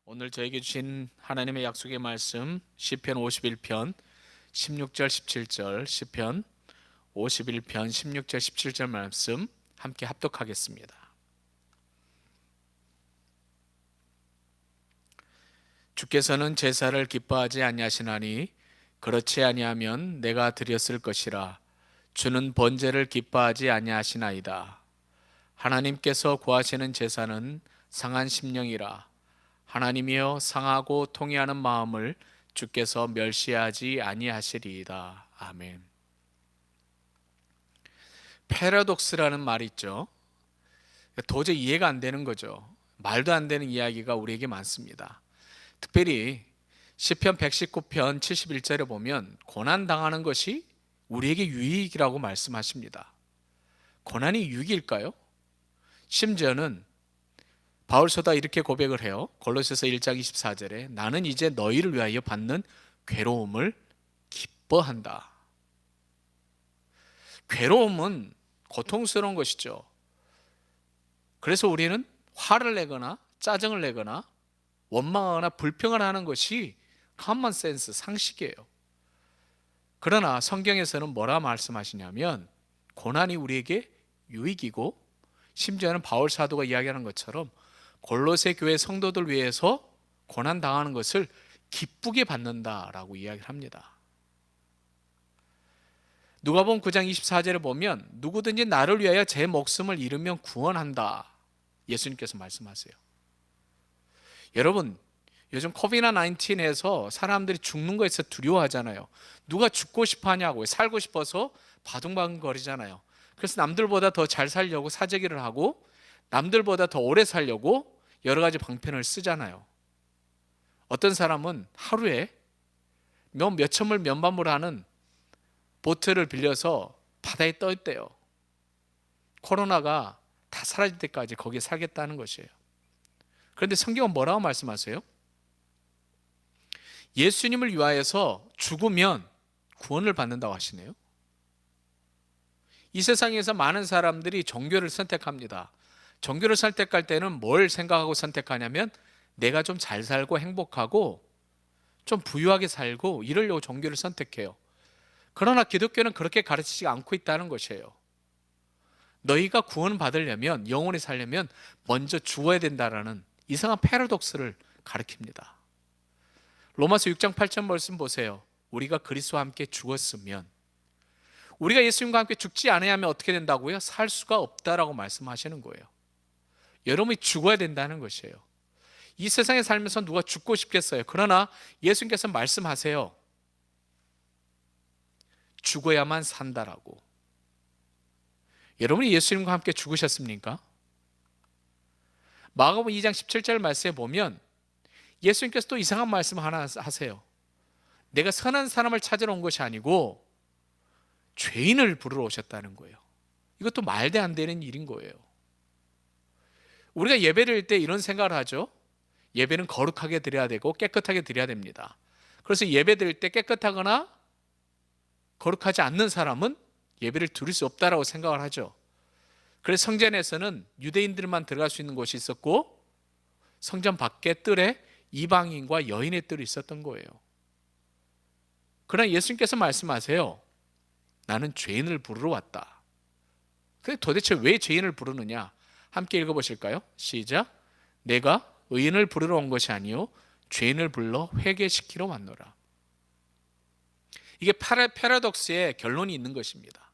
오늘 저에게 주신 하나님의 약속의 말씀 시편 51편 16절 17절 시편 51편 16절 17절 말씀 함께 합독하겠습니다. 주께서는 제사를 기뻐하지 아니하시나니 그렇지 아니하면 내가 드렸을 것이라. 주는 번제를 기뻐하지 아니하시나이다. 하나님께서 구하시는 제사는 상한 심령이라. 하나님이여 상하고 통회하는 마음을 주께서 멸시하지 아니하시리이다. 아멘. 패러독스라는 말이 있죠. 도저히 이해가 안 되는 거죠. 말도 안 되는 이야기가 우리에게 많습니다. 특별히 시편 119편 71절에 보면 고난 당하는 것이 우리에게 유익이라고 말씀하십니다. 고난이 유익일까요? 심지어는 바울서다 이렇게 고백을 해요. 골로새서 1장 24절에 나는 이제 너희를 위하여 받는 괴로움을 기뻐한다. 괴로움은 고통스러운 것이죠. 그래서 우리는 화를 내거나 짜증을 내거나 원망하거나 불평을 하는 것이 common sense, 상식이에요. 그러나 성경에서는 뭐라 말씀하시냐면 고난이 우리에게 유익이고, 심지어는 바울 사도가 이야기하는 것처럼 골로새 교회 성도들 위해서 고난 당하는 것을 기쁘게 받는다라고 이야기를 합니다. 누가복음 9장 24절에 보면 누구든지 나를 위하여 제 목숨을 잃으면 구원한다. 예수님께서 말씀하세요. 여러분, 요즘 코비드-19에서 사람들이 죽는 거에서 두려워하잖아요. 누가 죽고 싶어 하냐고요. 살고 싶어서 바둥바둥 거리잖아요. 그래서 남들보다 더 잘 살려고 사재기를 하고 남들보다 더 오래 살려고 여러 가지 방편을 쓰잖아요. 어떤 사람은 하루에 몇 첨을 면반물 하는 보트를 빌려서 바다에 떠 있대요. 코로나가 다 사라질 때까지 거기에 살겠다는 것이에요. 그런데 성경은 뭐라고 말씀하세요? 예수님을 위하여서 죽으면 구원을 받는다고 하시네요. 이 세상에서 많은 사람들이 종교를 선택합니다. 종교를 선택할 때는 뭘 생각하고 선택하냐면 내가 좀 잘 살고 행복하고 좀 부유하게 살고 이러려고 종교를 선택해요. 그러나 기독교는 그렇게 가르치지 않고 있다는 것이에요. 너희가 구원 받으려면, 영원히 살려면 먼저 죽어야 된다라는 이상한 패러독스를 가르칩니다. 로마서 6장 8절 말씀 보세요. 우리가 그리스도와 함께 죽었으면, 우리가 예수님과 함께 죽지 않으면 어떻게 된다고요? 살 수가 없다라고 말씀하시는 거예요. 여러분이 죽어야 된다는 것이에요. 이 세상에 살면서 누가 죽고 싶겠어요? 그러나 예수님께서 말씀하세요. 죽어야만 산다라고. 여러분이 예수님과 함께 죽으셨습니까? 마가복음 2장 17절 말씀에 보면 예수님께서 또 이상한 말씀 하나 하세요. 내가 선한 사람을 찾으러 온 것이 아니고 죄인을 부르러 오셨다는 거예요. 이것도 말도 안 되는 일인 거예요. 우리가 예배를 드릴 때 이런 생각을 하죠. 예배는 거룩하게 드려야 되고 깨끗하게 드려야 됩니다. 그래서 예배 드릴 때 깨끗하거나 거룩하지 않는 사람은 예배를 드릴 수 없다라고 생각을 하죠. 그래서 성전에서는 유대인들만 들어갈 수 있는 곳이 있었고 성전 밖에 뜰에 이방인과 여인의 뜰이 있었던 거예요. 그러나 예수님께서 말씀하세요. 나는 죄인을 부르러 왔다. 근데 도대체 왜 죄인을 부르느냐? 함께 읽어보실까요? 시작. 내가 의인을 부르러 온 것이 아니요 죄인을 불러 회개시키러 왔노라. 이게 패러독스의 결론이 있는 것입니다.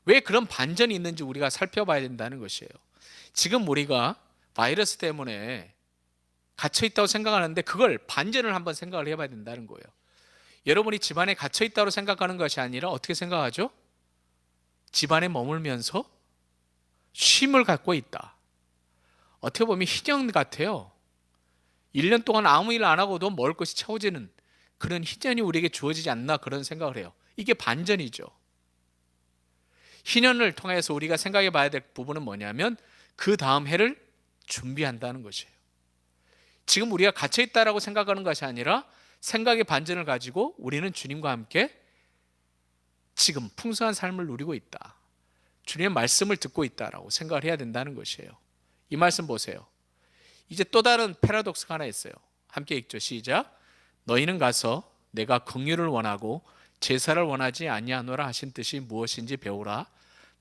왜 그런 반전이 있는지 우리가 살펴봐야 된다는 것이에요. 지금 우리가 바이러스 때문에 갇혀있다고 생각하는데 그걸 반전을 한번 생각을 해봐야 된다는 거예요. 여러분이 집안에 갇혀있다고 생각하는 것이 아니라 어떻게 생각하죠? 집안에 머물면서 쉼을 갖고 있다. 어떻게 보면 희년 같아요. 1년 동안 아무 일 안 하고도 먹을 것이 채워지는 그런 희년이 우리에게 주어지지 않나 그런 생각을 해요. 이게 반전이죠. 희년을 통해서 우리가 생각해 봐야 될 부분은 뭐냐면 그 다음 해를 준비한다는 것이에요. 지금 우리가 갇혀있다라고 생각하는 것이 아니라 생각의 반전을 가지고 우리는 주님과 함께 지금 풍성한 삶을 누리고 있다. 주님의 말씀을 듣고 있다라고 생각을 해야 된다는 것이에요. 이 말씀 보세요. 이제 또 다른 패러독스가 하나 있어요. 함께 읽죠. 시작. 너희는 가서 내가 긍휼을 원하고 제사를 원하지 아니하노라 하신 뜻이 무엇인지 배우라.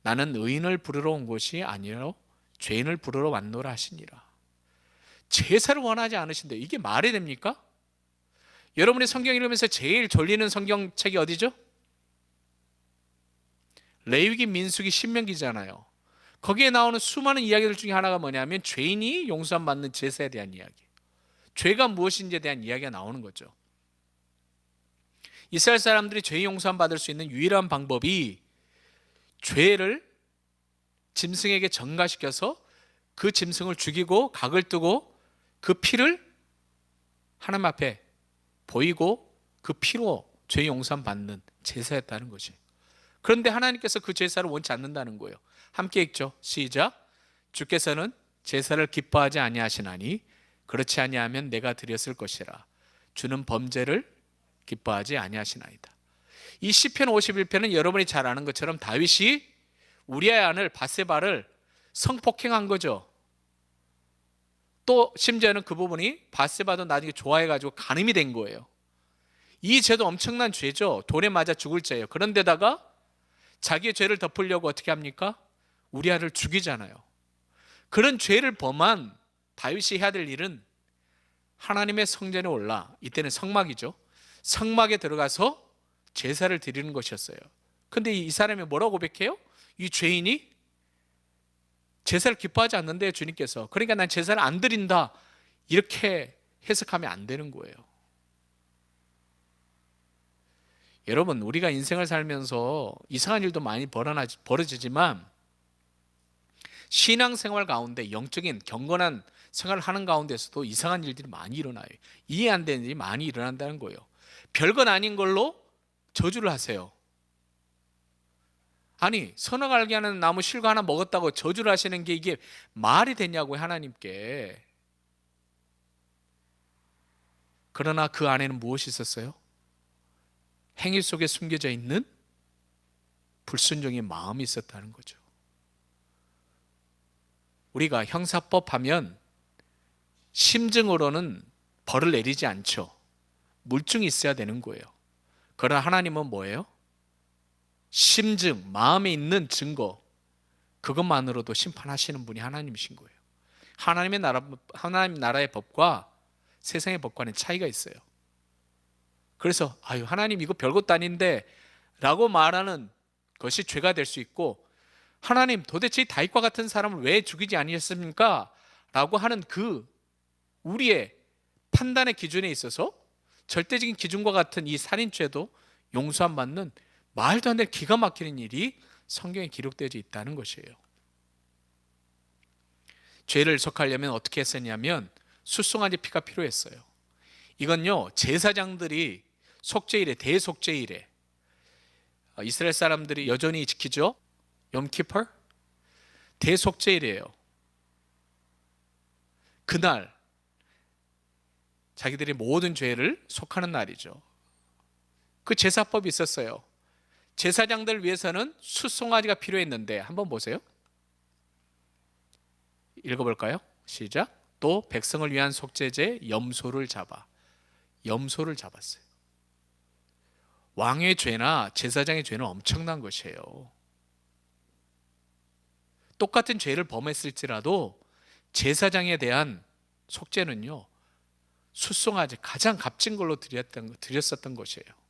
나는 의인을 부르러 온 것이 아니라 죄인을 부르러 왔노라 하시니라. 제사를 원하지 않으신데 이게 말이 됩니까? 여러분이 성경 읽으면서 제일 졸리는 성경책이 어디죠? 레위기, 민수기, 신명기잖아요. 거기에 나오는 수많은 이야기들 중에 하나가 뭐냐면 죄인이 용서함 받는 제사에 대한 이야기, 죄가 무엇인지에 대한 이야기가 나오는 거죠. 이스라엘 사람들이 죄 용서함 받을 수 있는 유일한 방법이 죄를 짐승에게 전가시켜서 그 짐승을 죽이고 각을 뜨고 그 피를 하나님 앞에 보이고 그 피로 죄 용서함 받는 제사였다는 것이. 그런데 하나님께서 그 제사를 원치 않는다는 거예요. 함께 읽죠. 시작. 주께서는 제사를 기뻐하지 아니하시나니 그렇지 아니하면 내가 드렸을 것이라. 주는 범죄를 기뻐하지 아니하시나이다. 이 시편 51편은 여러분이 잘 아는 것처럼 다윗이 우리아의 아들 밧세바를 성폭행한 거죠. 또 심지어는 그 부분이 밧세바도 나중에 좋아해가지고 간음이 된 거예요. 이 죄도 엄청난 죄죠. 돌에 맞아 죽을 죄예요. 그런데다가 자기의 죄를 덮으려고 어떻게 합니까? 우리아를 죽이잖아요. 그런 죄를 범한 다윗이 해야 될 일은 하나님의 성전에 올라, 이때는 성막이죠. 성막에 들어가서 제사를 드리는 것이었어요. 근데 이 사람이 뭐라고 고백해요? 이 죄인이 제사를 기뻐하지 않는데 주님께서, 그러니까 난 제사를 안 드린다, 이렇게 해석하면 안 되는 거예요. 여러분, 우리가 인생을 살면서 이상한 일도 많이 벌어지지만 신앙생활 가운데 영적인 경건한 생활을 하는 가운데서도 이상한 일들이 많이 일어나요. 이해 안 되는 일이 많이 일어난다는 거예요. 별건 아닌 걸로 저주를 하세요. 아니, 선악 알게 하는 나무 실과 하나 먹었다고 저주를 하시는 게 이게 말이 되냐고요, 하나님께. 그러나 그 안에는 무엇이 있었어요? 행위 속에 숨겨져 있는 불순종의 마음이 있었다는 거죠. 우리가 형사법 하면 심증으로는 벌을 내리지 않죠. 물증이 있어야 되는 거예요. 그러나 하나님은 뭐예요? 심증, 마음에 있는 증거, 그것만으로도 심판하시는 분이 하나님이신 거예요. 하나님 나라의 법과 세상의 법과는 차이가 있어요. 그래서 아유, 하나님 이거 별것도 아닌데 라고 말하는 것이 죄가 될 수 있고, 하나님 도대체 다윗과 같은 사람을 왜 죽이지 아니했습니까? 라고 하는 그 우리의 판단의 기준에 있어서 절대적인 기준과 같은 이 살인죄도 용서함 받는 말도 안 되는 기가 막히는 일이 성경에 기록되어 있다는 것이에요. 죄를 속하려면 어떻게 했었냐면 숫송아지 피가 필요했어요. 이건요, 제사장들이 속죄일에, 대속죄일에 이스라엘 사람들이 여전히 지키죠. 염키퍼, 대속죄일이에요. 그날 자기들의 모든 죄를 속하는 날이죠. 그 제사법이 있었어요. 제사장들 위해서는 숫송아지가 필요했는데, 한번 보세요. 읽어볼까요? 시작. 또 백성을 위한 속죄제 염소를 잡았어요. 왕의 죄나 제사장의 죄는 엄청난 것이에요. 똑같은 죄를 범했을지라도 제사장에 대한 속죄는요, 숫송아지 가장 값진 걸로 드렸었던 것이에요.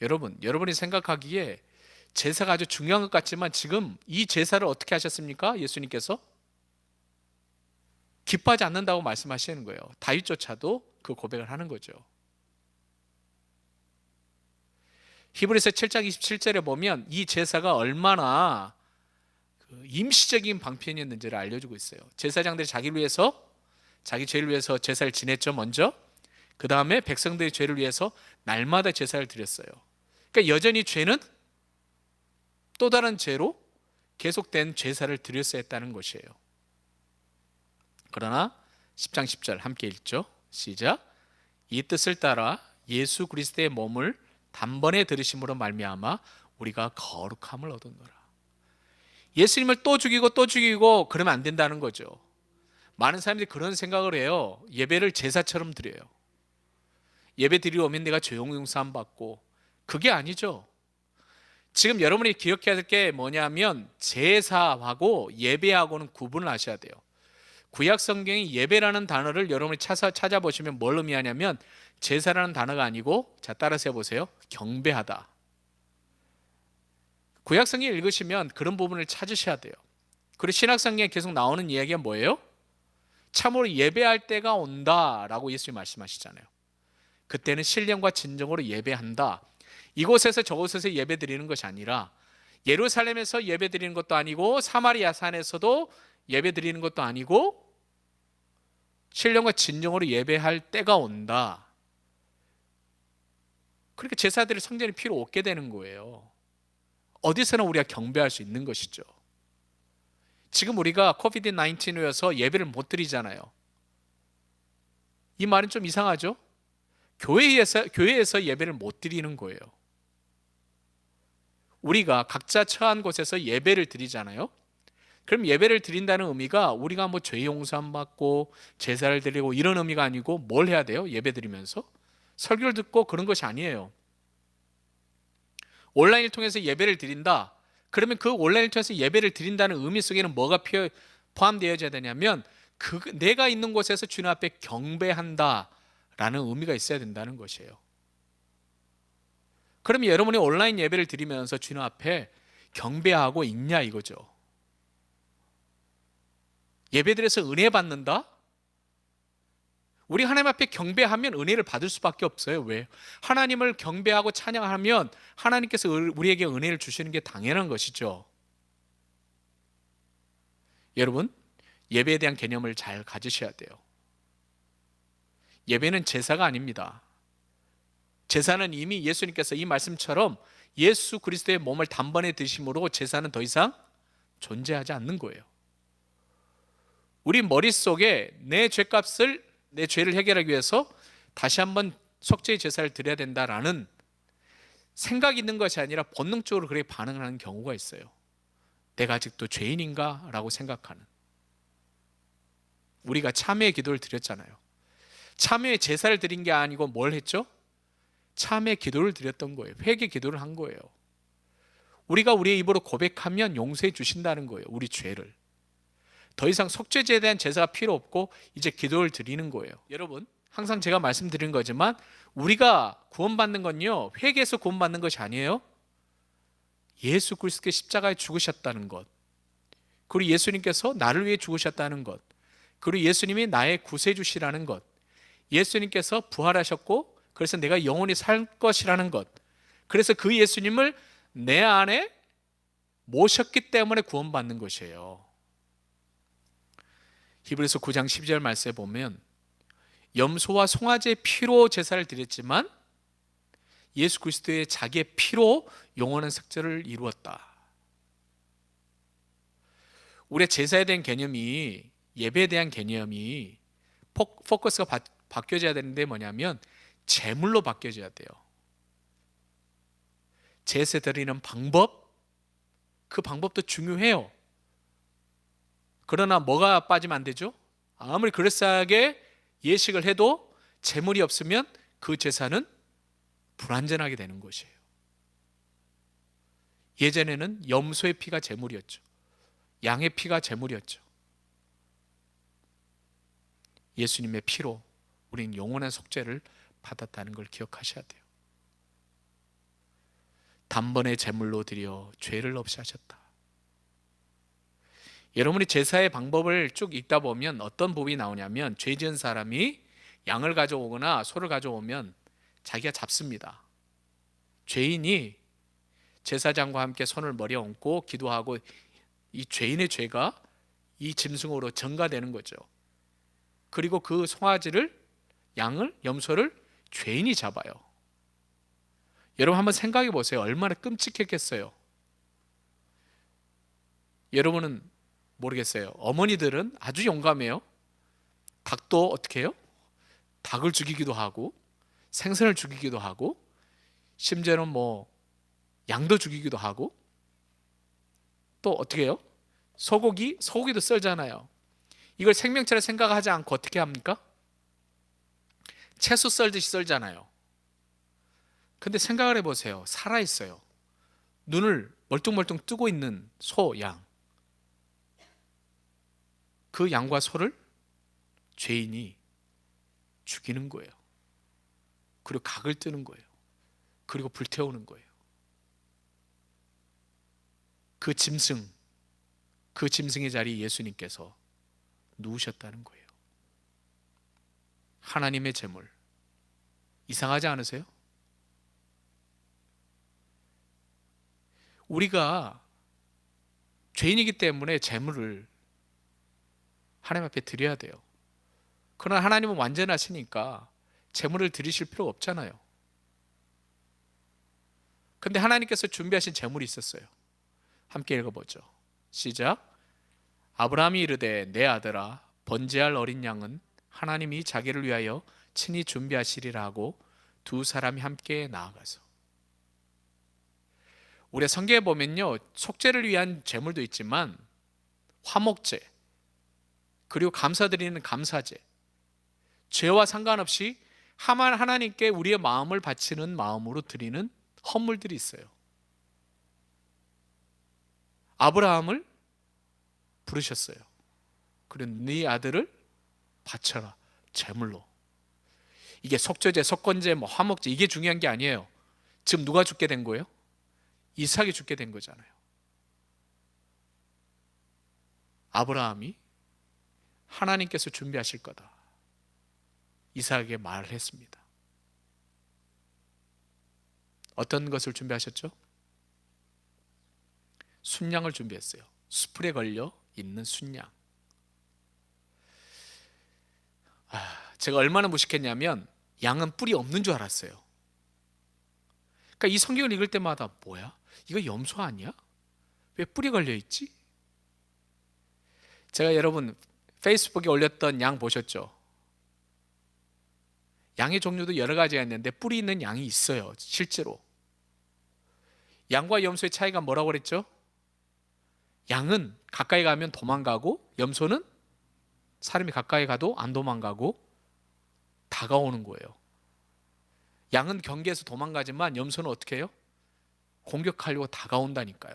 여러분이 생각하기에 제사가 아주 중요한 것 같지만 지금 이 제사를 어떻게 하셨습니까? 예수님께서 기뻐하지 않는다고 말씀하시는 거예요. 다윗조차도 그 고백을 하는 거죠. 히브리서 7장 27절에 보면 이 제사가 얼마나 임시적인 방편이었는지를 알려주고 있어요. 제사장들이 자기 죄를 위해서 제사를 지냈죠, 먼저. 그 다음에 백성들의 죄를 위해서 날마다 제사를 드렸어요. 그러니까 여전히 죄는 또 다른 죄로 계속된 제사를 드렸어야 했다는 것이에요. 그러나 10장 10절 함께 읽죠. 시작. 이 뜻을 따라 예수 그리스도의 몸을 단번에 들으심으로 말미암아 우리가 거룩함을 얻었노라. 예수님을 또 죽이고 그러면 안 된다는 거죠. 많은 사람들이 그런 생각을 해요. 예배를 제사처럼 드려요. 예배 드리러 오면 내가 조용용삼 받고. 그게 아니죠. 지금 여러분이 기억해야 될 게 뭐냐면 제사하고 예배하고는 구분을 하셔야 돼요. 구약 성경이 예배라는 단어를 여러분이 찾아보시면 뭘 의미하냐면 제사라는 단어가 아니고, 자 따라서 해보세요. 경배하다. 구약 성경 읽으시면 그런 부분을 찾으셔야 돼요. 그리고 신약 성경에 계속 나오는 이야기가 뭐예요? 참으로 예배할 때가 온다라고 예수님이 말씀하시잖아요. 그때는 신령과 진정으로 예배한다. 이곳에서 저곳에서 예배 드리는 것이 아니라, 예루살렘에서 예배 드리는 것도 아니고, 사마리아 산에서도 예배 드리는 것도 아니고, 신령과 진정으로 예배할 때가 온다. 그렇게 제사들이 성전이 필요 없게 되는 거예요. 어디서나 우리가 경배할 수 있는 것이죠. 지금 우리가 코비드-19이어서 예배를 못 드리잖아요. 이 말은 좀 이상하죠? 교회에서 예배를 못 드리는 거예요. 우리가 각자 처한 곳에서 예배를 드리잖아요. 그럼 예배를 드린다는 의미가 우리가 뭐 죄 용서함 받고 제사를 드리고 이런 의미가 아니고, 뭘 해야 돼요? 예배 드리면서 설교를 듣고 그런 것이 아니에요. 온라인을 통해서 예배를 드린다. 그러면 그 온라인을 통해서 예배를 드린다는 의미 속에는 뭐가 포함되어져야 되냐면, 내가 있는 곳에서 주님 앞에 경배한다 라는 의미가 있어야 된다는 것이에요. 그러면 여러분이 온라인 예배를 드리면서 주님 앞에 경배하고 있냐 이거죠. 예배드려서 은혜 받는다? 우리 하나님 앞에 경배하면 은혜를 받을 수밖에 없어요. 왜? 하나님을 경배하고 찬양하면 하나님께서 우리에게 은혜를 주시는 게 당연한 것이죠. 여러분, 예배에 대한 개념을 잘 가지셔야 돼요. 예배는 제사가 아닙니다. 제사는 이미 예수님께서 이 말씀처럼 예수 그리스도의 몸을 단번에 드심으로 제사는 더 이상 존재하지 않는 거예요. 우리 머릿속에 내 죄를 해결하기 위해서 다시 한번 속죄의 제사를 드려야 된다라는 생각이 있는 것이 아니라 본능적으로 그렇게 반응을 하는 경우가 있어요. 내가 아직도 죄인인가? 라고 생각하는. 우리가 참회의 기도를 드렸잖아요. 참회의 제사를 드린 게 아니고 뭘 했죠? 참회의 기도를 드렸던 거예요. 회개 기도를 한 거예요. 우리가 우리의 입으로 고백하면 용서해 주신다는 거예요. 우리 죄를. 더 이상 속죄제에 대한 제사가 필요 없고 이제 기도를 드리는 거예요. 여러분, 항상 제가 말씀드린 거지만 우리가 구원받는 건요, 회개에서 구원받는 것이 아니에요. 예수 그리스도의 십자가에 죽으셨다는 것, 그리고 예수님께서 나를 위해 죽으셨다는 것, 그리고 예수님이 나의 구세주시라는 것, 예수님께서 부활하셨고 그래서 내가 영원히 살 것이라는 것, 그래서 그 예수님을 내 안에 모셨기 때문에 구원받는 것이에요. 히브리서 9장 12절 말씀에 보면 염소와 송아지의 피로 제사를 드렸지만 예수 그리스도의 자기의 피로 영원한 속죄를 이루었다. 우리의 제사에 대한 개념이, 예배에 대한 개념이 포커스가 바뀌어져야 되는데 뭐냐면 제물로 바뀌어져야 돼요. 제사 드리는 방법, 그 방법도 중요해요. 그러나 뭐가 빠지면 안 되죠? 아무리 그럴싸하게 예식을 해도 제물이 없으면 그 제사는 불완전하게 되는 것이에요. 예전에는 염소의 피가 제물이었죠. 양의 피가 제물이었죠. 예수님의 피로 우리는 영원한 속죄를 받았다는 걸 기억하셔야 돼요. 단번에 제물로 드려 죄를 없이 하셨다. 여러분이 제사의 방법을 쭉 읽다 보면 어떤 부분이 나오냐면, 죄 지은 사람이 양을 가져오거나 소를 가져오면 자기가 잡습니다. 죄인이 제사장과 함께 손을 머리에 얹고 기도하고 이 죄인의 죄가 이 짐승으로 전가되는 거죠. 그리고 그 송아지를, 양을, 염소를 죄인이 잡아요. 여러분 한번 생각해 보세요. 얼마나 끔찍했겠어요. 여러분은 모르겠어요. 어머니들은 아주 용감해요. 닭도 어떻게 해요? 닭을 죽이기도 하고 생선을 죽이기도 하고 심지어는 뭐 양도 죽이기도 하고 또 어떻게 해요? 소고기도 썰잖아요. 이걸 생명체라 생각하지 않고 어떻게 합니까? 채소 썰듯이 썰잖아요. 근데 생각을 해보세요. 살아있어요. 눈을 멀뚱멀뚱 뜨고 있는 소, 양. 그 양과 소를 죄인이 죽이는 거예요. 그리고 각을 뜨는 거예요. 그리고 불태우는 거예요. 그 짐승의 자리에 예수님께서 누우셨다는 거예요. 하나님의 제물. 이상하지 않으세요? 우리가 죄인이기 때문에 제물을 하나님 앞에 드려야 돼요. 그러나 하나님은 완전하시니까 제물을 드리실 필요가 없잖아요. 근데 하나님께서 준비하신 제물이 있었어요. 함께 읽어보죠. 시작. 아브라함이 이르되 내 아들아 번제할 어린 양은 하나님이 자기를 위하여 친히 준비하시리라 하고 두 사람이 함께 나아가서. 우리 성경에 보면요, 속죄를 위한 제물도 있지만 화목제, 그리고 감사드리는 감사제, 죄와 상관없이 하나님께 우리의 마음을 바치는 마음으로 드리는 헌물들이 있어요. 아브라함을 부르셨어요. 그리고 네 아들을 바쳐라, 제물로. 이게 속죄제, 속건제, 화목제, 이게 중요한 게 아니에요. 지금 누가 죽게 된 거예요? 이삭이 죽게 된 거잖아요. 아브라함이 하나님께서 준비하실 거다, 이삭에게 말을 했습니다. 어떤 것을 준비하셨죠? 순양을 준비했어요. 수풀에 걸려 있는 순양. 제가 얼마나 무식했냐면 양은 뿔이 없는 줄 알았어요. 그러니까 이 성경을 읽을 때마다 뭐야? 이거 염소 아니야? 왜 뿔이 걸려 있지? 제가 여러분 페이스북에 올렸던 양 보셨죠? 양의 종류도 여러 가지가 있는데 뿔이 있는 양이 있어요. 실제로. 양과 염소의 차이가 뭐라고 그랬죠? 양은 가까이 가면 도망가고 염소는 사람이 가까이 가도 안 도망가고 다가오는 거예요. 양은 경계에서 도망가지만 염소는 어떻게 해요? 공격하려고 다가온다니까요.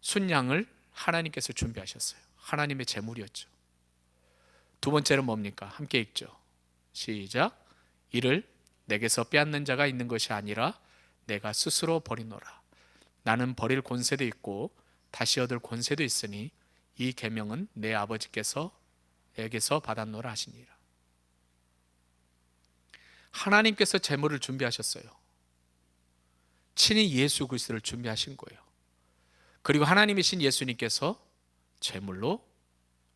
순양을 하나님께서 준비하셨어요. 하나님의 제물이었죠. 두 번째는 뭡니까? 함께 읽죠. 시작. 이를 내게서 빼앗는 자가 있는 것이 아니라 내가 스스로 버리노라. 나는 버릴 권세도 있고 다시 얻을 권세도 있으니 이 계명은 내 아버지께서 에게서 받았노라 하시니라. 하나님께서 제물을 준비하셨어요. 친히 예수 그리스도를 준비하신 거예요. 그리고 하나님이신 예수님께서 제물로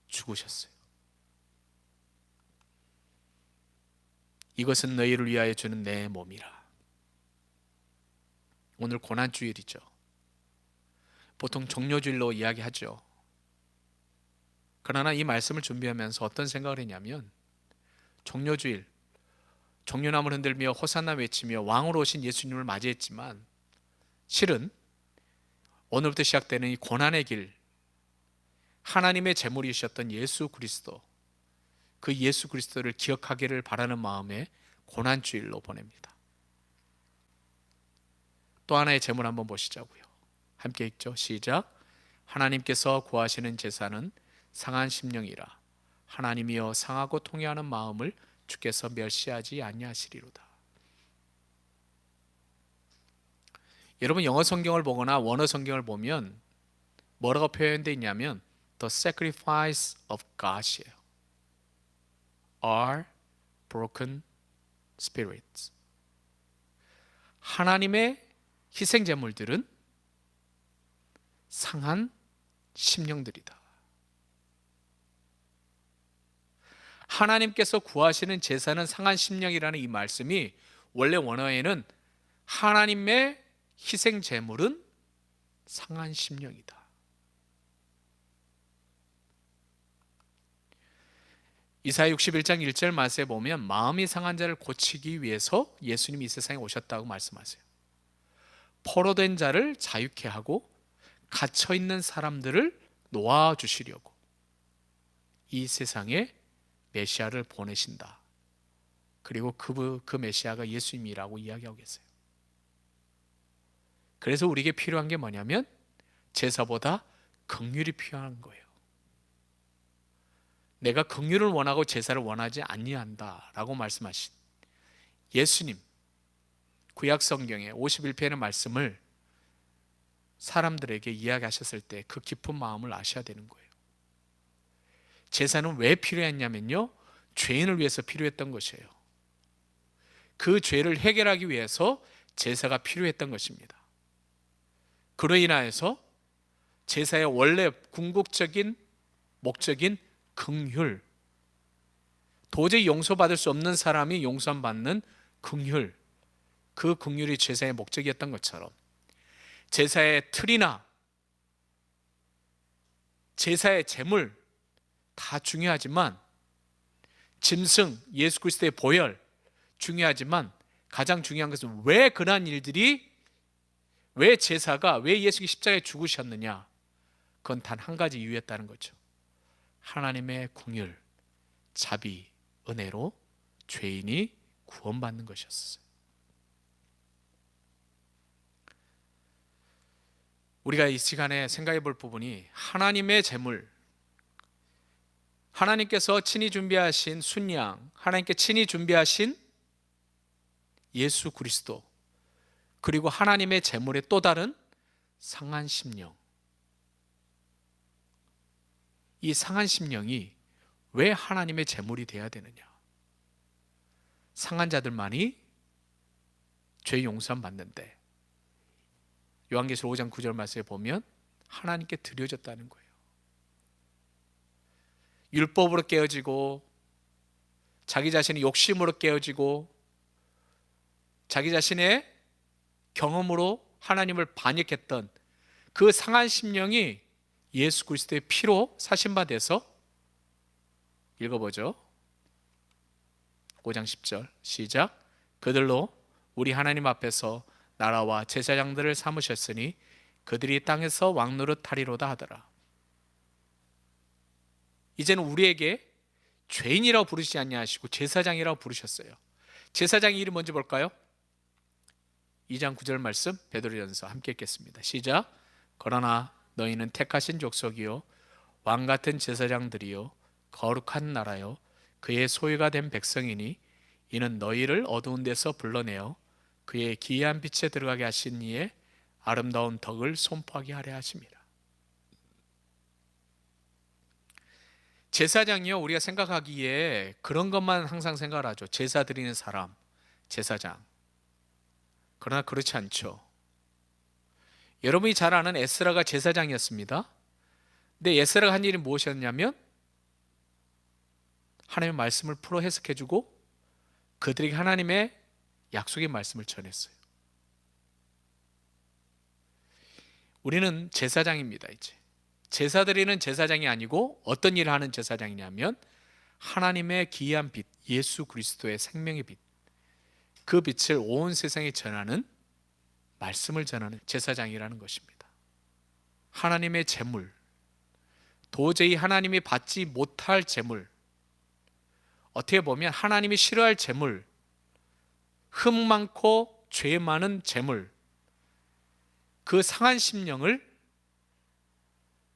죽으셨어요. 이것은 너희를 위하여 주는 내 몸이라. 오늘 고난주일이죠. 보통 종료주일로 이야기하죠. 그러나 이 말씀을 준비하면서 어떤 생각을 했냐면, 종료주일, 종려나무를 흔들며 호산나 외치며 왕으로 오신 예수님을 맞이했지만 실은 오늘부터 시작되는 이 고난의 길, 하나님의 제물이셨던 예수 그리스도, 그 예수 그리스도를 기억하기를 바라는 마음에 고난주일로 보냅니다. 또 하나의 제물 한번 보시자고요. 함께 읽죠. 시작. 하나님께서 구하시는 제사는 상한 심령이라. 하나님이여 상하고 통회하는 마음을 주께서 멸시하지 아니하시리로다. 여러분 영어 성경을 보거나 원어 성경을 보면 뭐라고 표현되어 있냐면 The sacrifice of God이에요. Are broken spirits. 하나님의 희생 제물들은 상한 심령들이다. 하나님께서 구하시는 제사는 상한 심령이라는 이 말씀이 원래 원어에는 하나님의 희생 제물은 상한 심령이다. 이사야 61장 1절 말씀에 보면 마음이 상한 자를 고치기 위해서 예수님이 이 세상에 오셨다고 말씀하세요. 포로된 자를 자유케 하고 갇혀있는 사람들을 놓아주시려고 이 세상에 메시아를 보내신다. 그리고 그 메시아가 예수님이라고 이야기하고 계세요. 그래서 우리에게 필요한 게 뭐냐면 제사보다 긍휼이 필요한 거예요. 내가 긍휼을 원하고 제사를 원하지 아니한다라고 말씀하신 예수님, 구약 성경의 51편의 말씀을 사람들에게 이야기하셨을 때 그 깊은 마음을 아셔야 되는 거예요. 제사는 왜 필요했냐면요, 죄인을 위해서 필요했던 것이에요. 그 죄를 해결하기 위해서 제사가 필요했던 것입니다. 그로 인하여서 제사의 원래 궁극적인 목적인 긍휼, 도저히 용서받을 수 없는 사람이 용서받는 긍휼, 그 긍휼이 제사의 목적이었던 것처럼 제사의 틀이나 제사의 제물 다 중요하지만, 짐승, 예수 그리스도의 보혈 중요하지만, 가장 중요한 것은 왜 그러한 일들이, 왜 제사가, 왜 예수님이 십자가에 죽으셨느냐, 그건 단 한 가지 이유였다는 거죠. 하나님의 긍휼, 자비, 은혜로 죄인이 구원받는 것이었어요. 우리가 이 시간에 생각해 볼 부분이 하나님의 제물, 하나님께서 친히 준비하신 순양, 하나님께 친히 준비하신 예수 그리스도, 그리고 하나님의 제물의 또 다른 상한 심령. 이 상한 심령이 왜 하나님의 제물이 되어야 되느냐? 상한 자들만이 죄 용서함 받는데, 요한계시록 5장 9절 말씀에 보면 하나님께 드려졌다는 거예요. 율법으로 깨어지고, 자기 자신의 욕심으로 깨어지고, 자기 자신의 경험으로 하나님을 반역했던 그 상한 심령이 예수 그리스도의 피로 사신 바 돼서, 읽어보죠. 5장 10절 시작. 그들로 우리 하나님 앞에서 나라와 제사장들을 삼으셨으니 그들이 땅에서 왕노릇 하리로다 하더라. 이제는 우리에게 죄인이라고 부르시지 아니하시고 제사장이라고 부르셨어요. 제사장 이름 뭔지 볼까요? 2장 9절 말씀, 베드로전서 함께 읽겠습니다. 시작. 그러나 너희는 택하신 족속이요 왕같은 제사장들이요 거룩한 나라요 그의 소유가 된 백성이니 이는 너희를 어두운 데서 불러내어 그의 기이한 빛에 들어가게 하신 이의 아름다운 덕을 선포하게 하려 하십니다. 제사장이요, 우리가 생각하기에 그런 것만 항상 생각을 하죠. 제사 드리는 사람, 제사장. 그러나 그렇지 않죠. 여러분이 잘 아는 에스라가 제사장이었습니다. 근데 에스라가 한 일이 무엇이었냐면 하나님의 말씀을 풀어 해석해주고 그들에게 하나님의 약속의 말씀을 전했어요. 우리는 제사장입니다. 이제 제사 드리는 제사장이 아니고 어떤 일을 하는 제사장이냐면 하나님의 기이한 빛, 예수 그리스도의 생명의 빛, 그 빛을 온 세상에 전하는, 말씀을 전하는 제사장이라는 것입니다. 하나님의 제물, 도저히 하나님이 받지 못할 제물, 어떻게 보면 하나님이 싫어할 제물, 흠 많고 죄 많은 제물, 그 상한 심령을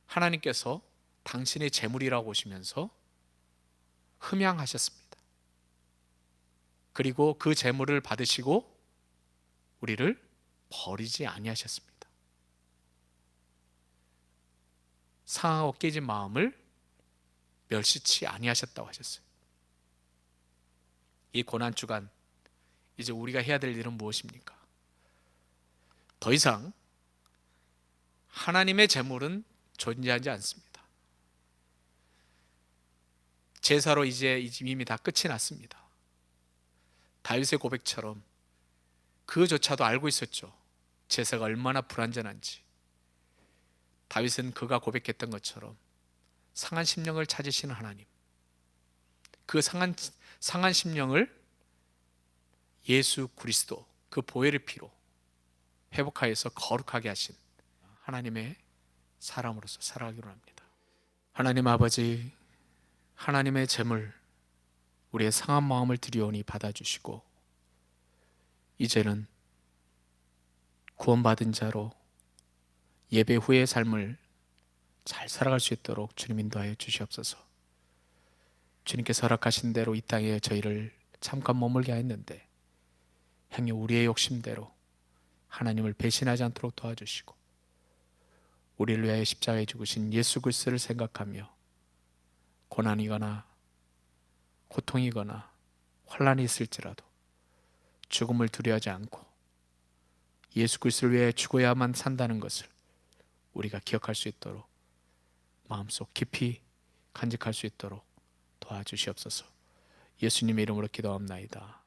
하나님께서 당신의 제물이라고 보시면서 흠양하셨습니다. 그리고 그 제물을 받으시고 우리를 버리지 아니하셨습니다. 상하고 깨진 마음을 멸시치 아니하셨다고 하셨어요. 이 고난주간 이제 우리가 해야 될 일은 무엇입니까? 더 이상 하나님의 제물은 존재하지 않습니다. 제사로 이제 이미 다 끝이 났습니다. 다윗의 고백처럼 그조차도 알고 있었죠. 제사가 얼마나 불완전한지. 다윗은 그가 고백했던 것처럼 상한 심령을 찾으시는 하나님, 그 상한 심령을 예수 그리스도 그 보혈의 피로 회복하여서 거룩하게 하신 하나님의 사람으로서 살아가기로 합니다. 하나님 아버지, 하나님의 재물, 우리의 상한 마음을 드리오니 받아주시고, 이제는 구원받은 자로 예배 후의 삶을 잘 살아갈 수 있도록 주님 인도하여 주시옵소서. 주님께서 허락하신 대로 이 땅에 저희를 잠깐 머물게 하였는데 행여 우리의 욕심대로 하나님을 배신하지 않도록 도와주시고, 우리를 위하여 십자가에 죽으신 예수 그리스도를 생각하며 고난이거나 고통이거나 환난이 있을지라도 죽음을 두려워하지 않고 예수 그리스도를 위해 죽어야만 산다는 것을 우리가 기억할 수 있도록 마음속 깊이 간직할 수 있도록 도와주시옵소서. 예수님의 이름으로 기도합나이다.